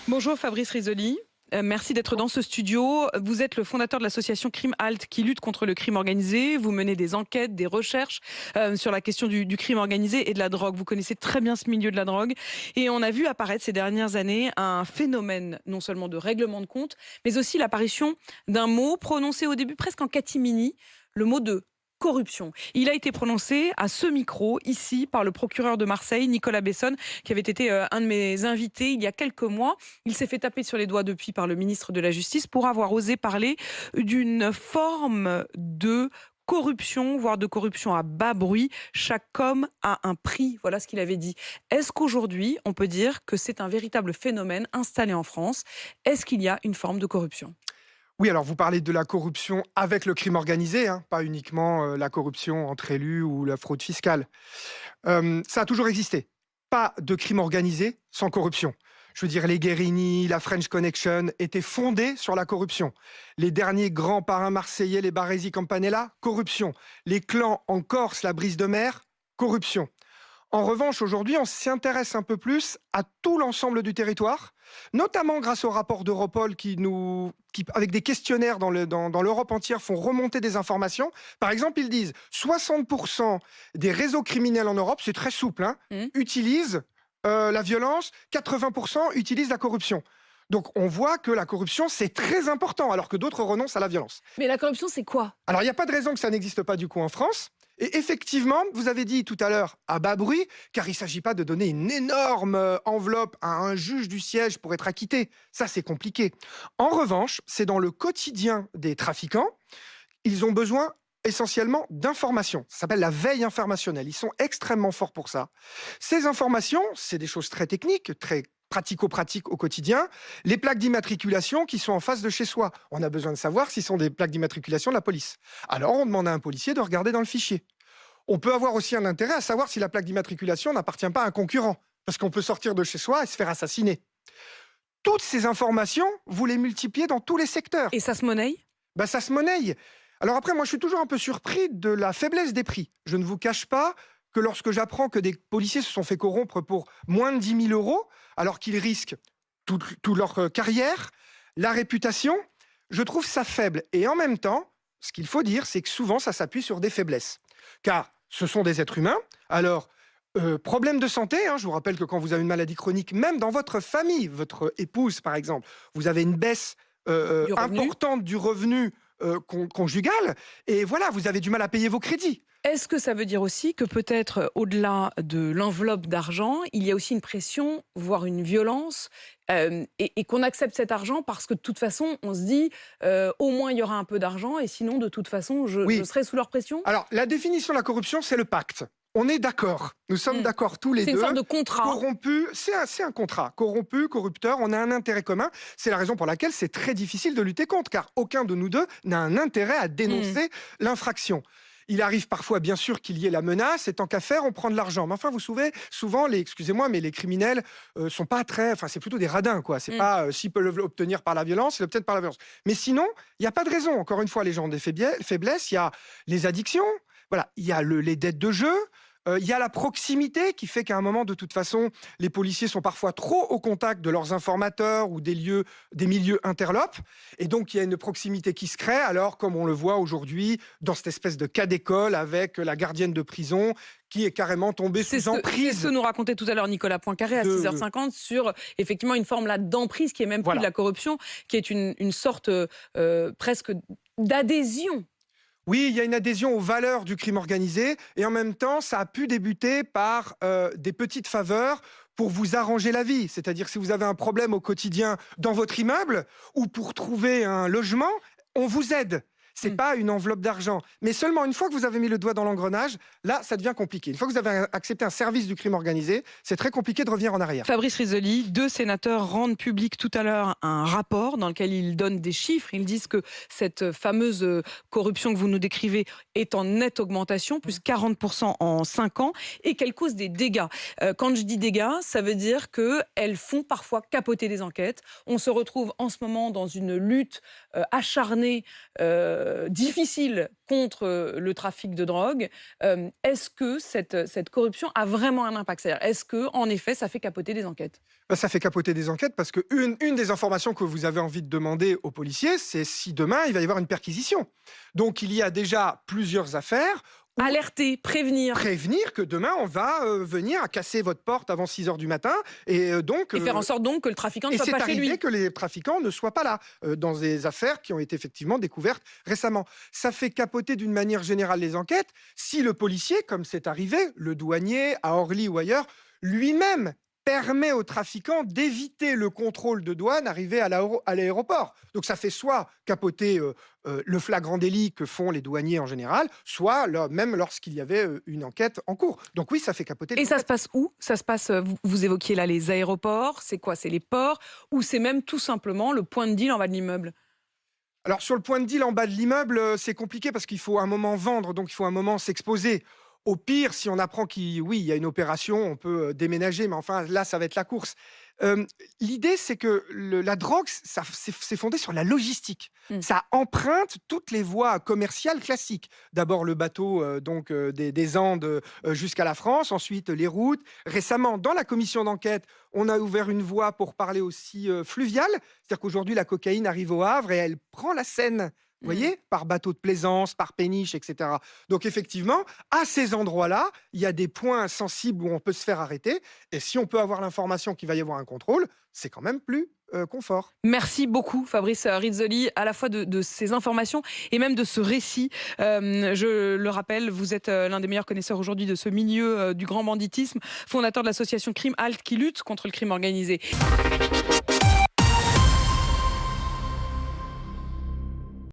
Bonjour Fabrice Risoli. Merci d'être dans ce studio. Vous êtes le fondateur de l'association Crime Halt qui lutte contre le crime organisé. Vous menez des enquêtes, des recherches sur la question du crime organisé et de la drogue. Vous connaissez très bien ce milieu de la drogue. Et on a vu apparaître ces dernières années un phénomène non seulement de règlement de compte, mais aussi l'apparition d'un mot prononcé au début presque en catimini, le mot de corruption. Il a été prononcé à ce micro, ici, par le procureur de Marseille, Nicolas Besson, qui avait été un de mes invités il y a quelques mois. Il s'est fait taper sur les doigts depuis par le ministre de la Justice pour avoir osé parler d'une forme de corruption, voire de corruption à bas bruit. Chaque homme a un prix. Voilà ce qu'il avait dit. Est-ce qu'aujourd'hui, on peut dire que c'est un véritable phénomène installé en France? Est-ce qu'il y a une forme de corruption? Oui, alors vous parlez de la corruption avec le crime organisé, hein, pas uniquement la corruption entre élus ou la fraude fiscale. Ça a toujours existé. Pas de crime organisé sans corruption. Je veux dire, les Guérini, la French Connection étaient fondés sur la corruption. Les derniers grands parrains marseillais, les Baresi Campanella, corruption. Les clans en Corse, la Brise de Mer, corruption. En revanche, aujourd'hui, on s'intéresse un peu plus à tout l'ensemble du territoire, notamment grâce au rapport d'Europol avec des questionnaires dans l'Europe entière, font remonter des informations. Par exemple, ils disent 60% des réseaux criminels en Europe, c'est très souple, hein, utilisent la violence, 80% utilisent la corruption. Donc on voit que la corruption, c'est très important, alors que d'autres renoncent à la violence. Mais la corruption, c'est quoi? Alors il n'y a pas de raison que ça n'existe pas du coup en France. Et effectivement, vous avez dit tout à l'heure à bas bruit, car il ne s'agit pas de donner une énorme enveloppe à un juge du siège pour être acquitté. Ça, c'est compliqué. En revanche, c'est dans le quotidien des trafiquants. Ils ont besoin essentiellement d'informations. Ça s'appelle la veille informationnelle. Ils sont extrêmement forts pour ça. Ces informations, c'est des choses très techniques, très pratico-pratiques au quotidien. Les plaques d'immatriculation qui sont en face de chez soi. On a besoin de savoir si ce sont des plaques d'immatriculation de la police. Alors, on demande à un policier de regarder dans le fichier. On peut avoir aussi un intérêt à savoir si la plaque d'immatriculation n'appartient pas à un concurrent, parce qu'on peut sortir de chez soi et se faire assassiner. Toutes ces informations, vous les multipliez dans tous les secteurs. Et ça se monnaie? Ça se monnaie. Alors après, moi, je suis toujours un peu surpris de la faiblesse des prix. Je ne vous cache pas que lorsque j'apprends que des policiers se sont fait corrompre pour moins de 10 000 euros, alors qu'ils risquent toute leur carrière, la réputation, je trouve ça faible. Et en même temps, ce qu'il faut dire, c'est que souvent, ça s'appuie sur des faiblesses. Car ce sont des êtres humains. Alors, problème de santé, hein, je vous rappelle que quand vous avez une maladie chronique, même dans votre famille, votre épouse par exemple, vous avez une baisse importante du revenu conjugal, et voilà, vous avez du mal à payer vos crédits. Est-ce que ça veut dire aussi que peut-être au-delà de l'enveloppe d'argent, il y a aussi une pression, voire une violence, et qu'on accepte cet argent parce que de toute façon, on se dit au moins il y aura un peu d'argent et sinon de toute façon je serai sous leur pression? Alors, la définition de la corruption, c'est le pacte. On est d'accord. Nous sommes d'accord tous les deux. C'est une sorte de contrat. Corrompu, c'est un contrat. Corrompu, corrupteur, on a un intérêt commun. C'est la raison pour laquelle c'est très difficile de lutter contre, car aucun de nous deux n'a un intérêt à dénoncer l'infraction. Il arrive parfois, bien sûr, qu'il y ait la menace, et tant qu'à faire, on prend de l'argent. Mais enfin, vous savez, souvent, excusez-moi, mais les criminels sont pas très... Enfin, c'est plutôt des radins, quoi. C'est pas s'ils peuvent l'obtenir par la violence, ils l'obtiennent par la violence. Mais sinon, il n'y a pas de raison. Encore une fois, les gens ont des faiblesses. Il y a les addictions, voilà. Il y a les dettes de jeu. Il y a la proximité qui fait qu'à un moment, de toute façon, les policiers sont parfois trop au contact de leurs informateurs ou des milieux interlopes. Et donc, il y a une proximité qui se crée. Alors, comme on le voit aujourd'hui, dans cette espèce de cas d'école avec la gardienne de prison qui est carrément tombée sous emprise. C'est ce que nous racontait tout à l'heure Nicolas Poincaré à 6h50 sur effectivement une forme là d'emprise qui est même plus de la corruption, qui est une sorte presque d'adhésion. Oui, il y a une adhésion aux valeurs du crime organisé, et en même temps, ça a pu débuter par des petites faveurs pour vous arranger la vie. C'est-à-dire, si vous avez un problème au quotidien dans votre immeuble, ou pour trouver un logement, on vous aide. C'est pas une enveloppe d'argent. Mais seulement une fois que vous avez mis le doigt dans l'engrenage, là, ça devient compliqué. Une fois que vous avez accepté un service du crime organisé, c'est très compliqué de revenir en arrière. Fabrice Risoli, 2 sénateurs rendent public tout à l'heure un rapport dans lequel ils donnent des chiffres. Ils disent que cette fameuse corruption que vous nous décrivez est en nette augmentation, plus 40% en 5 ans, et qu'elle cause des dégâts. Quand je dis dégâts, ça veut dire qu'elles font parfois capoter des enquêtes. On se retrouve en ce moment dans une lutte acharnée difficile contre le trafic de drogue, est-ce que cette corruption a vraiment un impact? C'est-à-dire, est-ce qu'en effet, ça fait capoter des enquêtes? Ça fait capoter des enquêtes parce qu'une des informations que vous avez envie de demander aux policiers, c'est si demain, il va y avoir une perquisition. Donc, il y a déjà plusieurs affaires. Alerter, prévenir. Prévenir que demain, on va venir à casser votre porte avant 6 heures du matin. Et donc, Et faire en sorte donc que le trafiquant ne et soit c'est pas chez arrivé lui. que les trafiquants ne soient pas là, dans des affaires qui ont été effectivement découvertes récemment. Ça fait capoter d'une manière générale les enquêtes si le policier, comme c'est arrivé, le douanier à Orly ou ailleurs, lui-même permet aux trafiquants d'éviter le contrôle de douane arrivé à l'aéroport. Donc ça fait soit capoter le flagrant délit que font les douaniers en général, soit même lorsqu'il y avait une enquête en cours. Donc oui, ça fait capoter les Et ça se enquêtes. passe où? Ça se passe, vous évoquiez là les aéroports, c'est quoi? C'est les ports ou c'est même tout simplement le point de deal en bas de l'immeuble? Alors sur le point de deal en bas de l'immeuble, c'est compliqué parce qu'il faut un moment vendre, donc il faut un moment s'exposer. Au pire, si on apprend oui, il y a une opération, on peut déménager, mais enfin là, ça va être la course. Euh, L'idée, c'est que la drogue, c'est fondé sur la logistique. Mmh. Ça emprunte toutes les voies commerciales classiques. D'abord le bateau des Andes jusqu'à la France, ensuite les routes. Récemment, dans la commission d'enquête, on a ouvert une voie pour parler aussi fluviale. C'est-à-dire qu'aujourd'hui, la cocaïne arrive au Havre et elle prend la Seine. Vous Mmh. voyez, par bateau de plaisance, par péniche, etc. Donc effectivement, à ces endroits-là, il y a des points sensibles où on peut se faire arrêter. Et si on peut avoir l'information qu'il va y avoir un contrôle, c'est quand même plus confort. Merci beaucoup Fabrice Rizzoli, à la fois de ces informations et même de ce récit. Je le rappelle, vous êtes l'un des meilleurs connaisseurs aujourd'hui de ce milieu du grand banditisme, fondateur de l'association Crime Halt qui lutte contre le crime organisé.